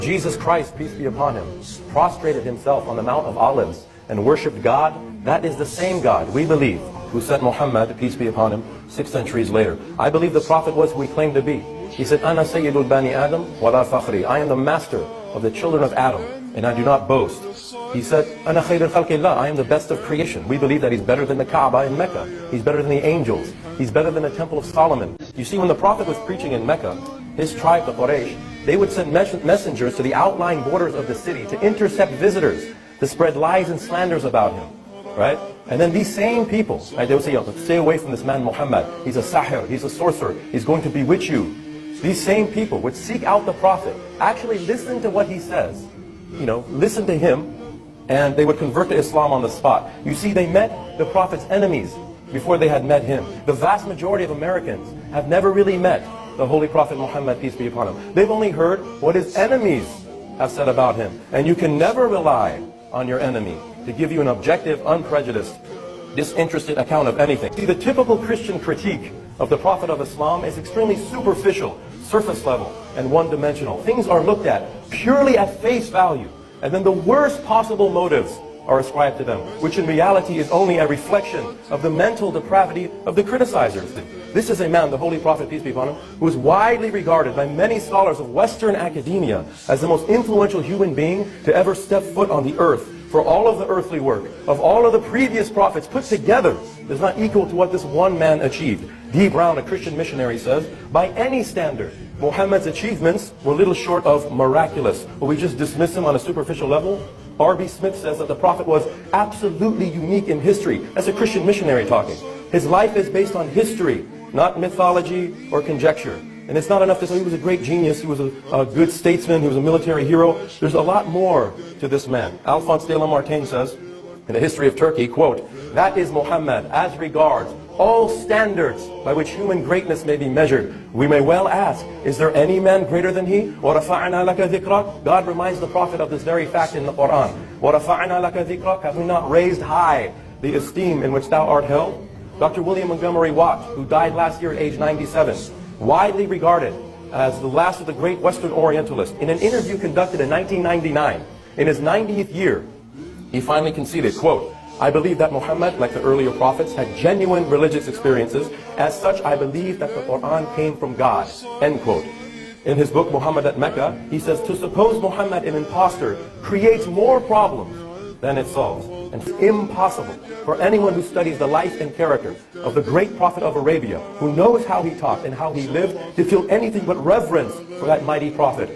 Jesus Christ, peace be upon him, prostrated himself on the Mount of Olives and worshipped God, that is the same God, we believe, who sent Muhammad, peace be upon him, 6 centuries later. I believe the Prophet was who he claimed to be. He said, Ana Sayyidul Bani Adam wala fakhri. I am the master of the children of Adam, and I do not boast. He said, Ana khayrul khalqillah. I am the best of creation. We believe that he's better than the Kaaba in Mecca. He's better than the angels. He's better than the Temple of Solomon. You see, when the Prophet was preaching in Mecca, his tribe, the Quraysh, they would send messengers to the outlying borders of the city to intercept visitors, to spread lies and slanders about him, right? And then these same people, right, they would say, stay away from this man Muhammad. He's a sahir, he's a sorcerer, he's going to bewitch you. These same people would seek out the Prophet, actually listen to what he says, listen to him, and they would convert to Islam on the spot. You see, they met the Prophet's enemies before they had met him. The vast majority of Americans have never really met the Holy Prophet Muhammad, peace be upon him. They've only heard what his enemies have said about him. And you can never rely on your enemy to give you an objective, unprejudiced, disinterested account of anything. See, the typical Christian critique of the Prophet of Islam is extremely superficial, surface level, and one-dimensional. Things are looked at purely at face value, and then the worst possible motives are ascribed to them, which in reality is only a reflection of the mental depravity of the criticizers. This is a man, the Holy Prophet, peace be upon him, who is widely regarded by many scholars of Western academia as the most influential human being to ever step foot on the earth. For all of the earthly work of all of the previous prophets put together is not equal to what this one man achieved. D. Brown, a Christian missionary, says, by any standard, Muhammad's achievements were little short of miraculous. Will we just dismiss him on a superficial level? R.B. Smith says that the Prophet was absolutely unique in history. That's a Christian missionary talking. His life is based on history, not mythology or conjecture. And it's not enough to say he was a great genius, he was a good statesman, he was a military hero. There's a lot more to this man. Alphonse de Lamartine says, in the history of Turkey, quote, that is Muhammad as regards all standards by which human greatness may be measured. We may well ask, is there any man greater than he? وَرَفَعْنَا لَكَ ذِكْرَكَ. God reminds the Prophet of this very fact in the Quran. وَرَفَعْنَا لَكَ ذِكْرَكَ. Have we not raised high the esteem in which thou art held? Dr. William Montgomery Watt, who died last year at age 97, widely regarded as the last of the great Western Orientalists, in an interview conducted in 1999, in his 90th year, he finally conceded, quote, I believe that Muhammad, like the earlier prophets, had genuine religious experiences. As such, I believe that the Quran came from God, end quote. In his book, Muhammad at Mecca, he says, to suppose Muhammad an impostor creates more problems than it solves. And it's impossible for anyone who studies the life and character of the great prophet of Arabia, who knows how he talked and how he lived, to feel anything but reverence for that mighty prophet.